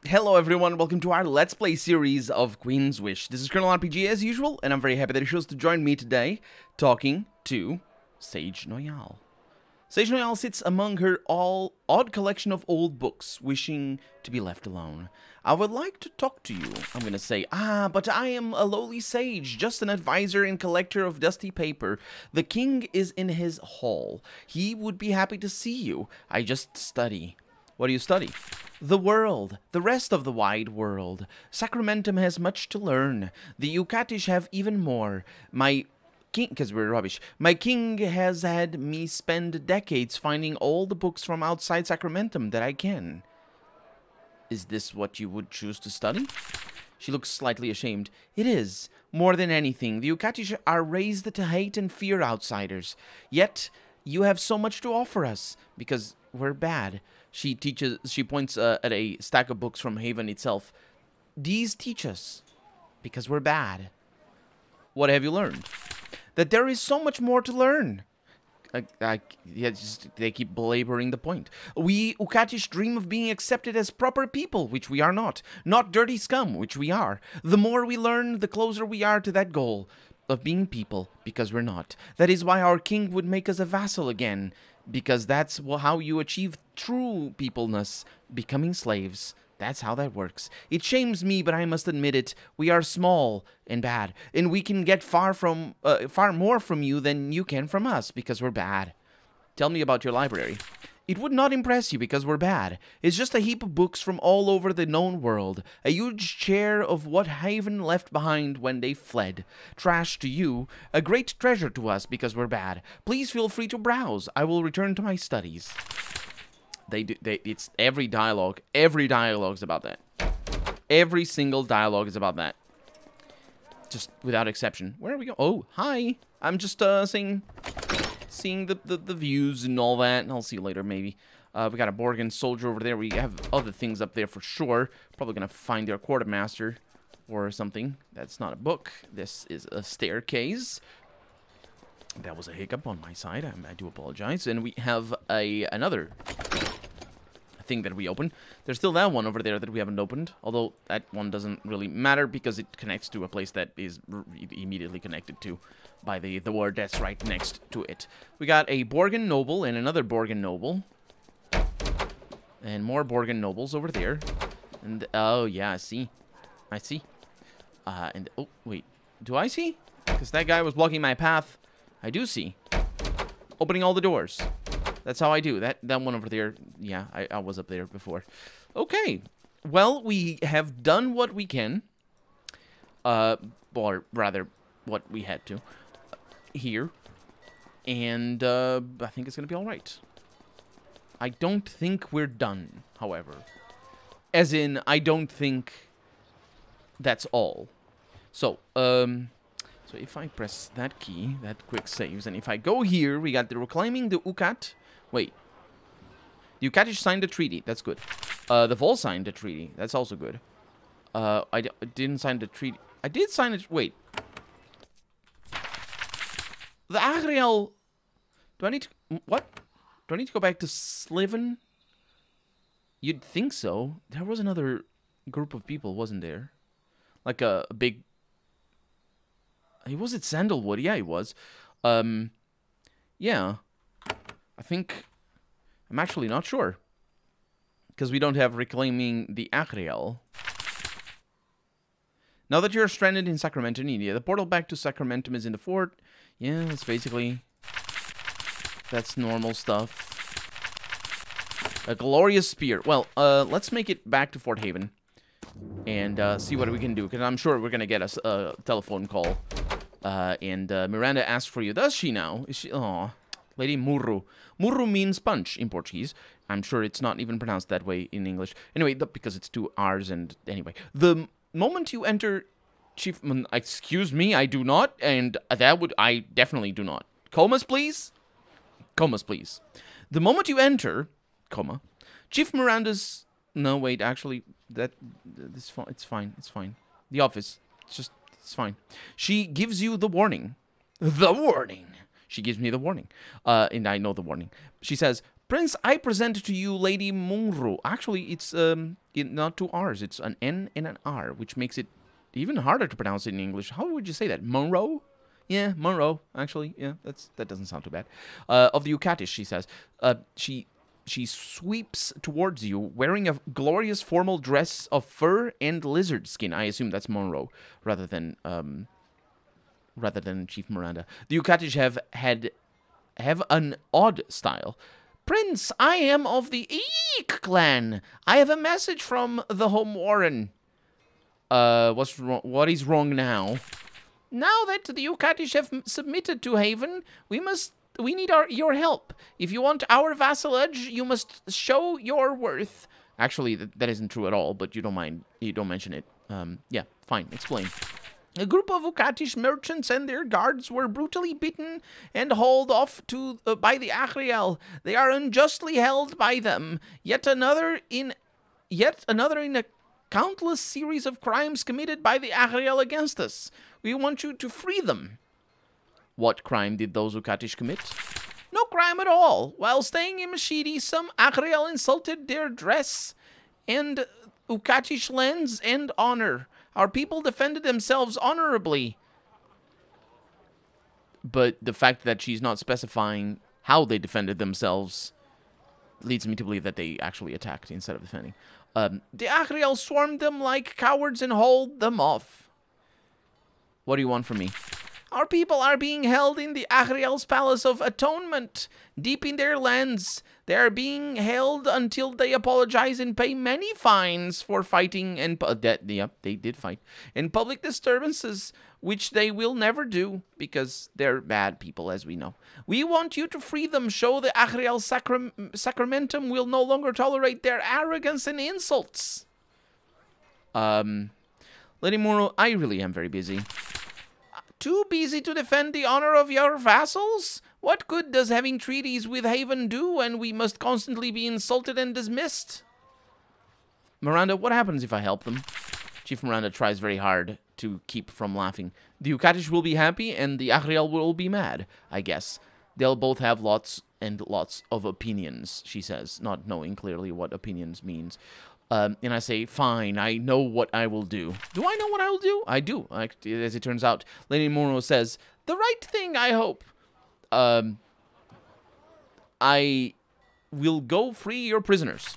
Hello everyone, welcome to our Let's Play series of Queen's Wish. This is Colonel RPG as usual, and I'm very happy that he chose to join me today, talking to Sage Noyal. Sage Noyal sits among her odd collection of old books, wishing to be left alone. I would like to talk to you, I'm gonna say. But I am a lowly sage, just an advisor and collector of dusty paper. The king is in his hall. He would be happy to see you. I just study. What do you study? The world, the rest of the wide world. Sacramentum has much to learn. The Ukatish have even more. My king, because we're rubbish. My king has had me spend decades finding all the books from outside Sacramentum that I can. Is this what you would choose to study? She looks slightly ashamed. It is. More than anything, the Ukatish are raised to hate and fear outsiders. Yet, you have so much to offer us, because we're bad. She points at a stack of books from Haven itself. These teach us, because we're bad. What have you learned? That there is so much more to learn. They keep belaboring the point. We Ukatish dream of being accepted as proper people, which we are not. Not dirty scum, which we are. The more we learn, the closer we are to that goal of being people, because we're not. That is why our king would make us a vassal again, because that's how you achieve true peopleness, becoming slaves. That's how that works. It shames me, but I must admit it. We are small and bad, and we can get far more from you than you can from us, because we're bad. Tell me about your library. It would not impress you because we're bad. It's just a heap of books from all over the known world. A huge share of what Haven left behind when they fled. Trash to you, a great treasure to us because we're bad. Please feel free to browse. I will return to my studies. It's every dialogue is about that. Every single dialogue is about that. Just without exception. Where are we going? Oh, hi. I'm just seeing the views and all that, and I'll see you later, maybe. We got a Borgin soldier over there. We have other things up there for sure. Probably gonna find their quartermaster or something. That's not a book. This is a staircase. That was a hiccup on my side. I do apologize. And we have another thing that we opened. There's still that one over there that we haven't opened, although that one doesn't really matter because it connects to a place that is immediately connected to by the word that's right next to it. We got a Borgin noble and another Borgin noble. And more Borgin nobles over there. And, oh, yeah, I see. And, oh, wait. Do I see? Because that guy was blocking my path. I do see. Opening all the doors. That's how I do. That one over there, yeah, I was up there before. Okay. Well, we have done what we can. Or rather, what we had to. Here. And, I think it's gonna be alright. I don't think we're done, however. As in, I don't think that's all. So, so if I press that key, that quick saves, and if I go here, we got the reclaiming the Ukat. Wait. The Ukatish signed the treaty. That's good. The Vol signed the treaty. That's also good. I didn't sign the treaty. I did sign it. Wait. The Agriel. Do I need to... What? Do I need to go back to Sliven? You'd think so. There was another group of people, wasn't there? Like a big... He was at Sandalwood. Yeah, he was. Yeah. I think... I'm actually not sure. Because we don't have reclaiming the Agriel. Now that you're stranded in Sacramentum, India, the portal back to Sacramentum is in the fort. Yeah, that's basically... That's normal stuff. A glorious spear. Well, let's make it back to Fort Haven. And see what we can do. Because I'm sure we're going to get a telephone call. And Miranda asked for you. Does she now? Is she? Aw. Lady Murru. Murru means punch in Portuguese. I'm sure it's not even pronounced that way in English. Anyway, because it's two R's and... Anyway. The moment you enter... Chief... Excuse me, I do not. And that would... I definitely do not. Comas, please? Comas, please. The moment you enter... Comma. Chief Miranda's... No, wait, actually... It's fine. It's fine. The office. It's fine. She gives you the warning. The warning. She gives me the warning. And I know the warning. She says, Prince, I present to you Lady Munro. Actually, it's not two R's. It's an N and an R, which makes it even harder to pronounce it in English. How would you say that? Monroe? Yeah, Monroe. Actually, yeah, that doesn't sound too bad. Of the Ukatish, she says. She sweeps towards you, wearing a glorious formal dress of fur and lizard skin. I assume that's Monroe, rather than Chief Miranda. The Ukatish have an odd style. Prince, I am of the Eek clan. I have a message from the Home Warren. What's wrong? What is wrong now? Now that the Ukatish have submitted to Haven, we need your help. If you want our vassalage, you must show your worth. Actually, that isn't true at all, but you don't mention it. Yeah, fine, explain. A group of Ukatish merchants and their guards were brutally beaten and hauled off by the Achriel. They are unjustly held by them. Yet another in a countless series of crimes committed by the Achriel against us. We want you to free them. What crime did those Ukatish commit? No crime at all. While staying in Mashidi, some Achriel insulted their dress and Ukatish lands and honor. Our people defended themselves honorably. But the fact that she's not specifying how they defended themselves leads me to believe that they actually attacked instead of defending. The Achriel swarmed them like cowards and hauled them off. What do you want from me? Our people are being held in the Achriel's Palace of Atonement, deep in their lands. They are being held until they apologize and pay many fines for fighting and they did fight and public disturbances, which they will never do because they're bad people, as we know. We want you to free them. Show the Achriel Sacramentum will no longer tolerate their arrogance and insults. Lady Moro, I really am very busy. Too busy to defend the honor of your vassals? What good does having treaties with Haven do when we must constantly be insulted and dismissed? Miranda, what happens if I help them? Chief Miranda tries very hard to keep from laughing. The Ukatish will be happy and the Achriel will be mad, I guess. They'll both have lots and lots of opinions, she says, not knowing clearly what opinions means. And I say, fine, I know what I will do. Do I know what I will do? I do. As it turns out, Lady Moro says, the right thing, I hope. I will go free your prisoners.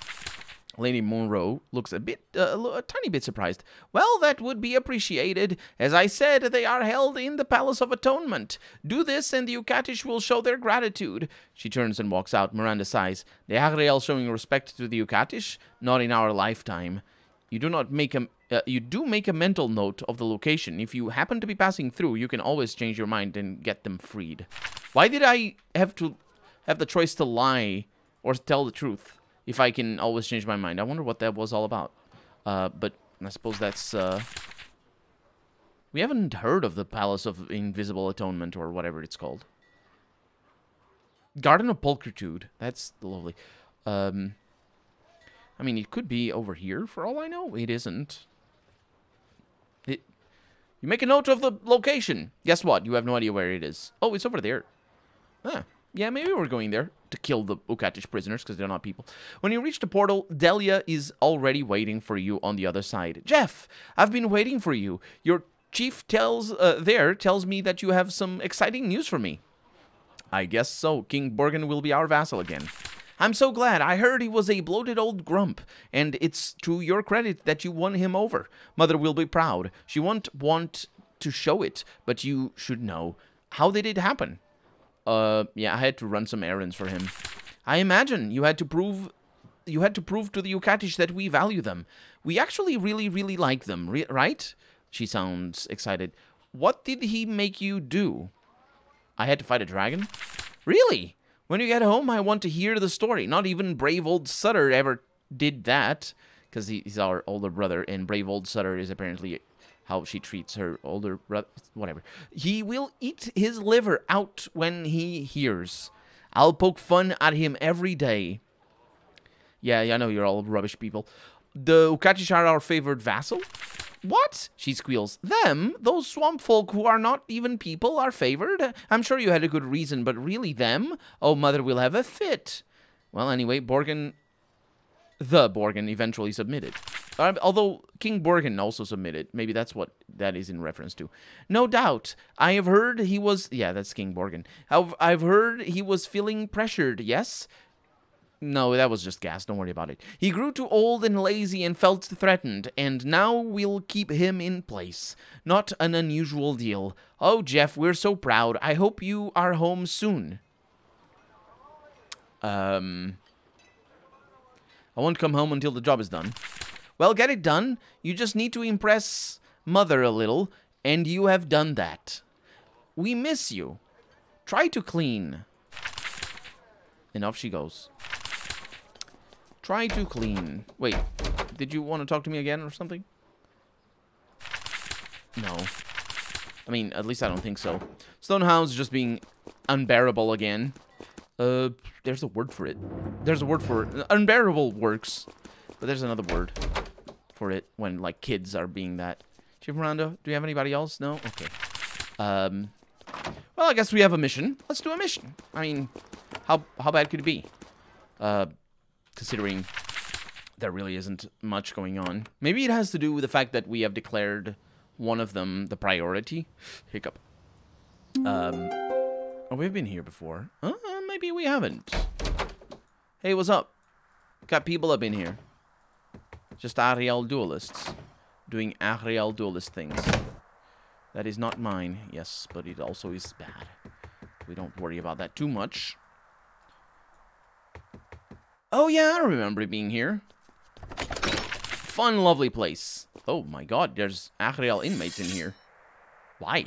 Lady Monroe looks a tiny bit surprised. Well, that would be appreciated. As I said, they are held in the Palace of Atonement. Do this and the Ukatish will show their gratitude. She turns and walks out. Miranda sighs. The Achriel showing respect to the Ukatish? Not in our lifetime. You do make a mental note of the location. If you happen to be passing through, you can always change your mind and get them freed. Why did I have the choice to lie or tell the truth? If I can always change my mind. I wonder what that was all about. But I suppose that's... We haven't heard of the Palace of Invisible Atonement or whatever it's called. Garden of Pulchritude. That's lovely. I mean, it could be over here for all I know. It isn't. You make a note of the location. Guess what? You have no idea where it is. Oh, it's over there. Ah. Yeah, maybe we're going there to kill the Ukatish prisoners because they're not people. When you reach the portal, Delia is already waiting for you on the other side. Jeff, I've been waiting for you. Your chief tells me that you have some exciting news for me. I guess so. King Borgen will be our vassal again. I'm so glad. I heard he was a bloated old grump, and it's to your credit that you won him over. Mother will be proud. She won't want to show it, but you should know. How did it happen? Yeah, I had to run some errands for him. I imagine you had to prove to the Ukatish that we value them. We actually really, really like them, right? She sounds excited. What did he make you do? I had to fight a dragon? Really? When you get home, I want to hear the story. Not even brave old Sutter ever did that. Because he's our older brother, and brave old Sutter is apparently... how she treats her older brother, whatever. He will eat his liver out when he hears. I'll poke fun at him every day. Yeah, I know you're all rubbish people. The Ukatish are our favored vassal? What? She squeals. Them? Those swamp folk who are not even people are favored? I'm sure you had a good reason, but really them? Oh, Mother will have a fit. Well, anyway, the Borgin eventually submitted. Although King Borgin also submitted. Maybe that's what that is in reference to. No doubt. I have heard he was... Yeah, that's King Borgin. I've heard he was feeling pressured, yes? No, that was just gas. Don't worry about it. He grew too old and lazy and felt threatened, and now we'll keep him in place. Not an unusual deal. Oh, Jeff, we're so proud. I hope you are home soon. I won't come home until the job is done. Well, get it done. You just need to impress Mother a little, and you have done that. We miss you. Try to clean. And off she goes. Try to clean. Wait, did you want to talk to me again or something? No. I mean, at least I don't think so. Stonehouse just being unbearable again. There's a word for it. There's a word for it. Unbearable works. But there's another word for it when, like, kids are being that. Chief Miranda, do you have anybody else? No? Okay. Well, I guess we have a mission. Let's do a mission. I mean, how bad could it be? Considering there really isn't much going on. Maybe it has to do with the fact that we have declared one of them the priority. Hiccup. Oh, we've been here before. Maybe we haven't. Hey, what's up? Got people up in here. Just Ariel duelists. Doing Ariel duelist things. That is not mine. Yes, but it also is bad. We don't worry about that too much. Oh yeah, I remember it being here. Fun, lovely place. Oh my god, there's Ariel inmates in here. Why?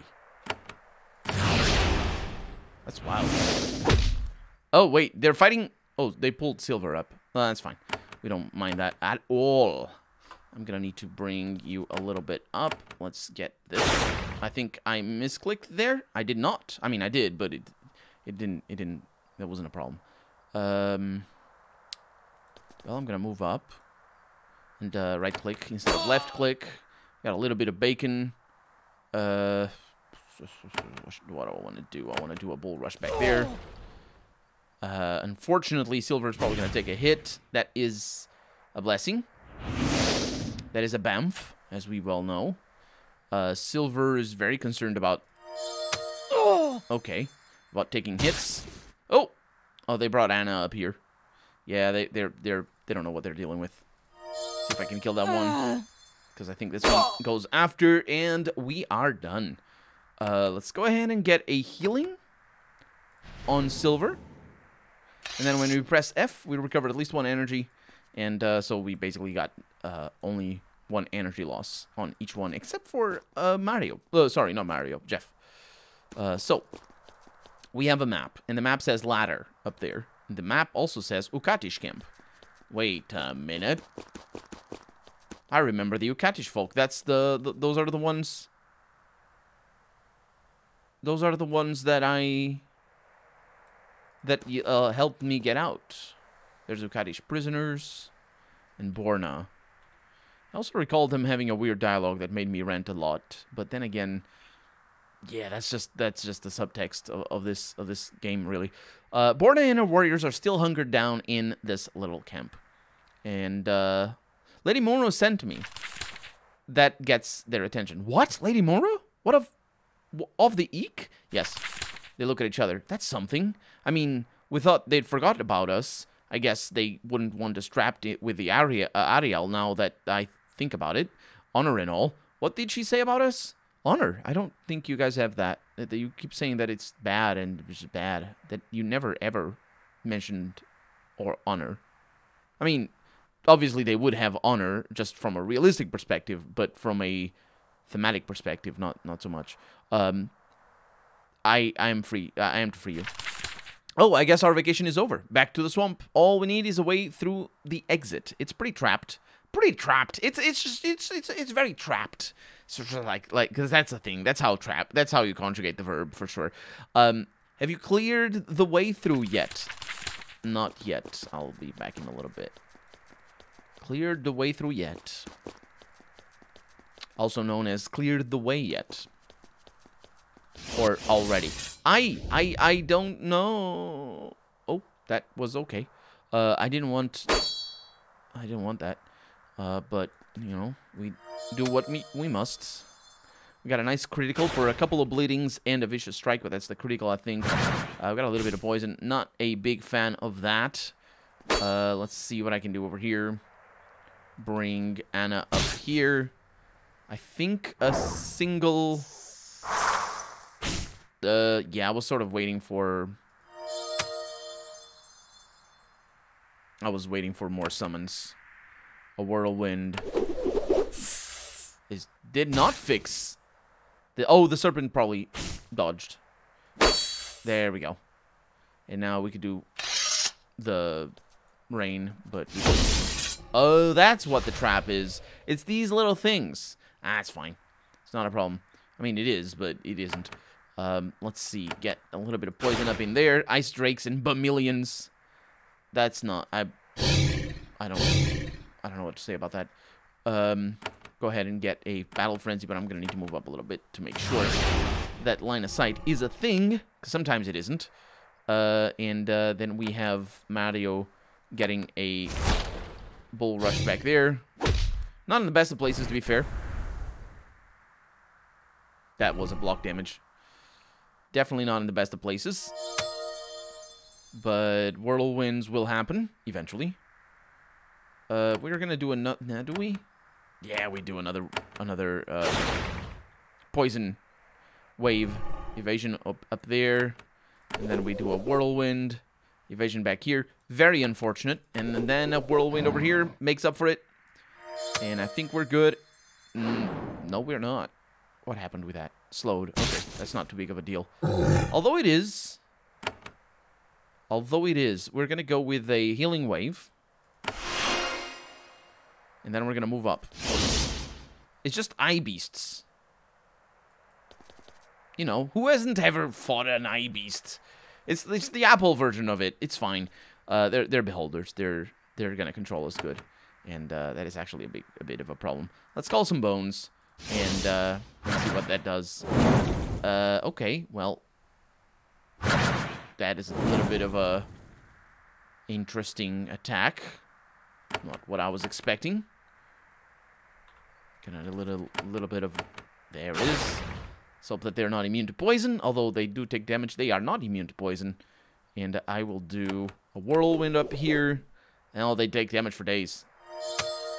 That's wild. Oh, wait, they're fighting... Oh, they pulled Silver up. Well, that's fine. We don't mind that at all. I'm gonna need to bring you a little bit up. Let's get this. I think I misclicked there. I did not. I mean, I did, but it didn't... That wasn't a problem. Well, I'm gonna move up. And right-click instead of left-click. Got a little bit of bacon. What do I want to do? I want to do a bull rush back there. Unfortunately, Silver is probably going to take a hit. That is a blessing. That is a bamf, as we well know. Silver is very concerned about... Okay. About taking hits. Oh! Oh, they brought Anna up here. Yeah, they don't know what they're dealing with. See if I can kill that one. Because I think this one goes after, and we are done. Let's go ahead and get a healing on Silver. And then when we press F, we recovered at least 1 energy. And so we basically got only 1 energy loss on each one, except for Mario. Sorry, not Mario, Jeff. So, we have a map, and the map says ladder up there. And the map also says Ukatish camp. Wait a minute. I remember the Ukatish folk. That's those are the ones... Those are the ones that helped me get out. There's Ukatish prisoners and Borna. I also recall them having a weird dialogue that made me rant a lot. But then again, yeah, that's just the subtext of this game, really. Borna and her warriors are still hunkered down in this little camp, and Lady Moro sent me. That gets their attention. What, Lady Moro? What of the Eek? Yes. They look at each other. That's something. I mean, we thought they'd forgot about us. I guess they wouldn't want to strap it with the Ariel now that I think about it. Honor and all. What did she say about us? Honor. I don't think you guys have that. You keep saying that it's bad and it's bad. That you never, ever mentioned or honor. I mean, obviously they would have honor just from a realistic perspective, but from a thematic perspective, not so much. I am free. I am to free you. Oh, I guess our vacation is over. Back to the swamp. All we need is a way through the exit. It's pretty trapped. Pretty trapped. It's very trapped. So like because that's the thing. That's how trap. That's how you conjugate the verb for sure. Have you cleared the way through yet? Not yet. I'll be back in a little bit. Cleared the way through yet. Also known as cleared the way yet. Or already. I don't know. Oh, that was okay. I didn't want that. But, you know, we do what we must. We got a nice critical for a couple of bleedings and a vicious strike, but that's the critical, I think. I've got a little bit of poison. Not a big fan of that. Let's see what I can do over here. Bring Anna up here. I think a single... yeah, I was sort of waiting for... I was waiting for more summons. A whirlwind did not fix the serpent probably dodged. There we go. And now we could do the rain, but oh, that's what the trap is. It's these little things. Ah, it's fine. It's not a problem. I mean, it is, but it isn't. Let's see. Get a little bit of poison up in there. Ice drakes and bamillions. That's not. I don't know what to say about that. Go ahead and get a battle frenzy, but I'm gonna need to move up a little bit to make sure that line of sight is a thing, because sometimes it isn't. Then we have Mario getting a bull rush back there. Not in the best of places, to be fair. That was a block damage. Definitely not in the best of places. But whirlwinds will happen eventually. We're gonna do another. Now, do we? Yeah, we do another poison wave evasion up there, and then we do a whirlwind evasion back here. Very unfortunate, and then a whirlwind over here makes up for it. And I think we're good. No, we're not. What happened with that? Slowed. Okay, that's not too big of a deal. Although it is, we're gonna go with a healing wave. And then we're going to move up. It's just eye beasts. You know, who hasn't ever fought an eye beast? It's the Apple version of it. It's fine. They're beholders. They're going to control us good. And that is actually a bit of a problem. Let's call some bones. And let's see what that does. Okay, well. That is a little bit of a interesting attack. Not what I was expecting. Got a little bit of... There it is. Let's hope that they're not immune to poison. Although they do take damage, they are not immune to poison. And I will do a whirlwind up here. And oh, they take damage for days.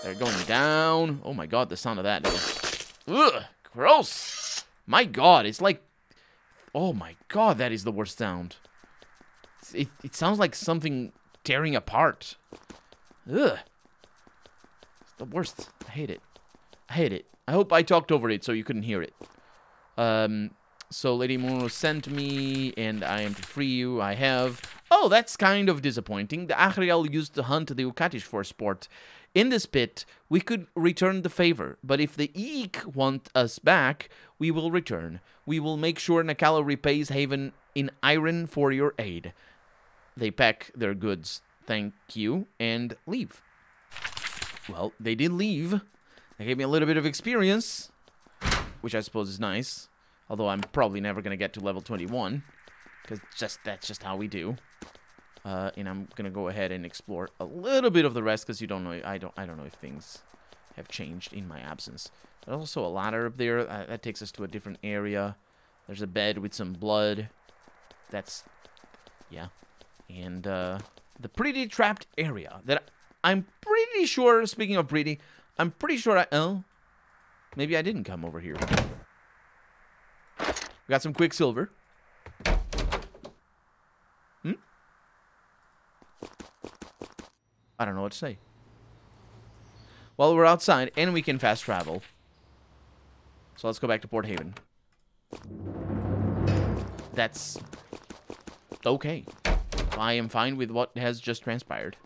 They're going down. Oh my god, the sound of that. Ugh, gross. My god, it's like... Oh my god, that is the worst sound. It sounds like something tearing apart. Ugh. It's the worst. I hate it. I hate it. I hope I talked over it so you couldn't hear it. So Lady Mono sent me, and I am to free you. I have... Oh, that's kind of disappointing. The Agriel used to hunt the Ukatish for sport. In this pit, we could return the favor, but if the Eek want us back, we will return. We will make sure Nakala repays Haven in iron for your aid. They pack their goods. Thank you, and leave. Well, they did leave. They gave me a little bit of experience, which I suppose is nice. Although I'm probably never going to get to level 21, because that's just how we do. And I'm going to go ahead and explore a little bit of the rest, because you don't know. I don't know if things have changed in my absence. There's also a ladder up there. That takes us to a different area. There's a bed with some blood. That's, yeah. And the pretty trapped area that I'm pretty sure, speaking of pretty, I'm pretty sure oh, maybe I didn't come over here. We got some quicksilver. I don't know what to say. Well, we're outside and we can fast travel. So let's go back to Port Haven. That's okay. I am fine with what has just transpired.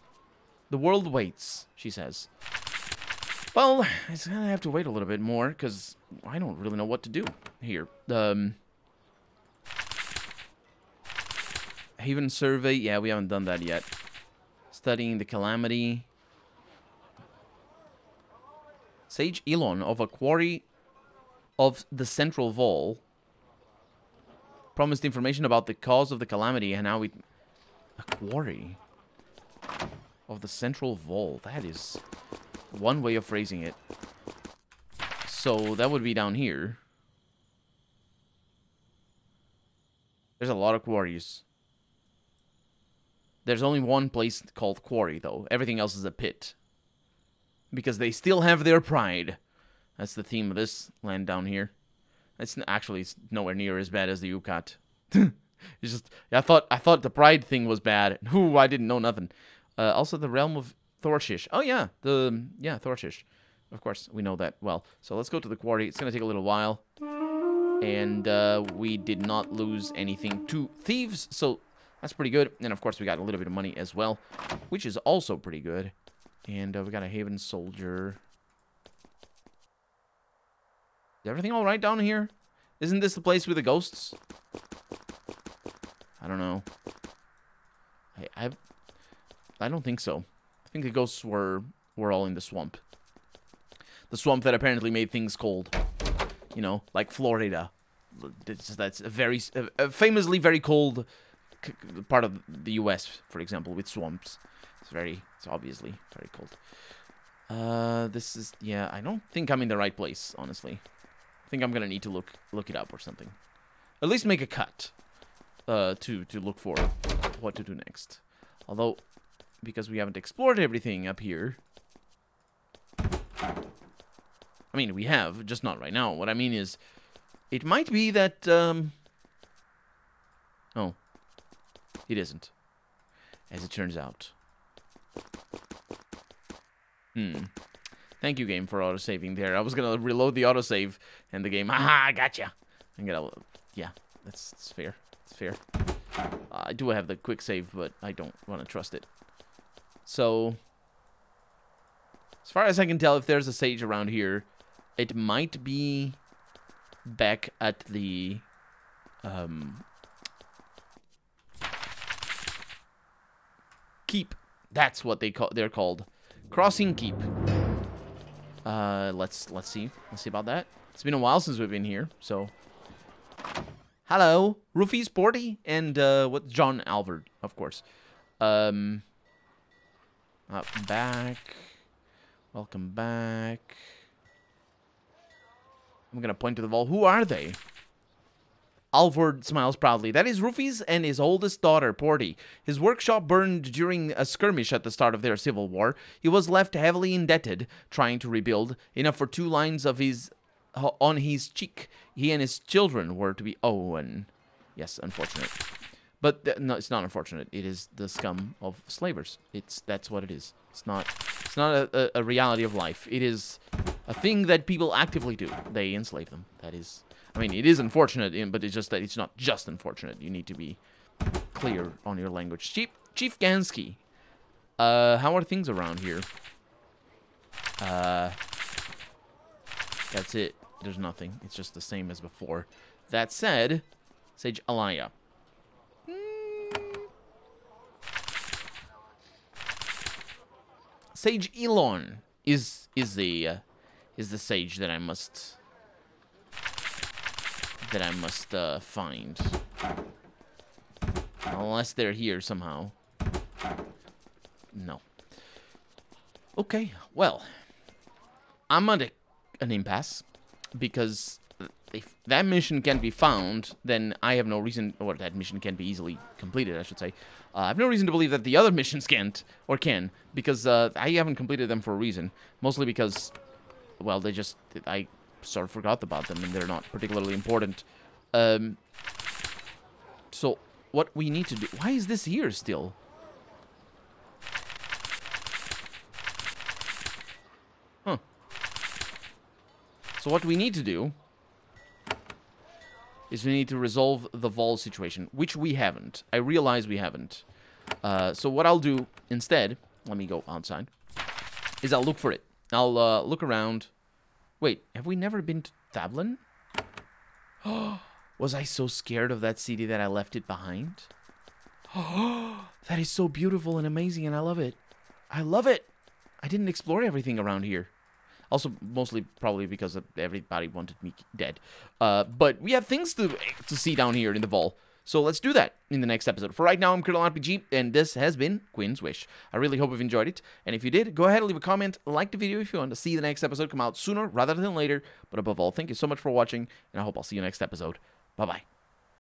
The world waits, she says. Well, it's gonna have to wait a little bit more, because I don't really know what to do here. Haven survey, yeah, we haven't done that yet. Studying the calamity. Sage Elon of a quarry of the central Vol promised information about the cause of the calamity and how we... A quarry? of the central vault. That is one way of phrasing it. So that would be down here. There's a lot of quarries. There's only one place called Quarry, though. Everything else is a pit. Because they still have their pride. That's the theme of this land down here. It's nowhere near as bad as the Ucat. It's just, I thought the pride thing was bad. Ooh, I didn't know nothing. Also, the realm of Thorshish. Oh yeah, Thorshish. Of course, we know that well. So let's go to the quarry. It's gonna take a little while, and we did not lose anything to thieves, so that's pretty good. And of course, we got a little bit of money as well, which is also pretty good. And we got a Haven Soldier. Is everything all right down here? Isn't this the place with the ghosts? I don't know. I don't think so. I think the ghosts were all in the swamp. The swamp that apparently made things cold. You know, like Florida. That's a very famously very cold part of the U.S., for example, with swamps. It's obviously very cold. This is, yeah, I don't think I'm in the right place, honestly. I think I'm gonna need to look it up or something. At least make a cut. To look for what to do next. Although, because we haven't explored everything up here. I mean, we have, just not right now. What I mean is, it might be that, oh. It isn't. As it turns out. Thank you, game, for autosaving there. I was gonna reload the autosave, and the game, haha, gotcha. I'm gonna, yeah, that's fair. It's fair. I do have the quick save, but I don't want to trust it. So, as far as I can tell, if there's a sage around here, it might be back at the keep. That's what they're called. Crossing Keep. Let's see. Let's see about that. It's been a while since we've been here, so. Hello, Rufy Sporty, and what? John Alvord, of course. Back. Welcome back. I'm gonna point to the vault. Who are they? Alvord smiles proudly. That is Rufy's and his oldest daughter, Porty. His workshop burned during a skirmish at the start of their civil war. He was left heavily indebted, trying to rebuild, enough for 2 lines of his on his cheek. He and his children were to be... Oh, and... Yes, unfortunate. But, no, it's not unfortunate. It is the scum of slavers. That's what it is. It's not a reality of life. It is a thing that people actively do. They enslave them. That is... I mean, it is unfortunate, but it's just that it's not just unfortunate. You need to be clear on your language. Chief Gansky. How are things around here? That's it. There's nothing. It's just the same as before. That said, Sage Alaya. Sage Elon is the sage that I must find. Unless they're here somehow. No. Okay, well, I'm at an impasse, because if that mission can be found, then I have no reason, or that mission can be easily completed, I should say. I have no reason to believe that the other missions can't, or can, because I haven't completed them for a reason. Mostly because, well, I sort of forgot about them, and they're not particularly important. So, what we need to do... Why is this here still? Huh. So what we need to do is we need to resolve the Vol situation, which we haven't. I realize we haven't. So what I'll do instead, let me go outside, is I'll look for it. I'll look around. Wait, have we never been to Thavlin? Was I so scared of that city that I left it behind? That is so beautiful and amazing, and I love it. I love it. I didn't explore everything around here. Also, mostly probably because everybody wanted me dead. But we have things to see down here in the Vol. So let's do that in the next episode. For right now, I'm Critical RPG, and this has been Quinn's Wish. I really hope you've enjoyed it, and if you did, go ahead and leave a comment, like the video if you want to see the next episode come out sooner rather than later. But above all, thank you so much for watching, and I hope I'll see you next episode. Bye-bye.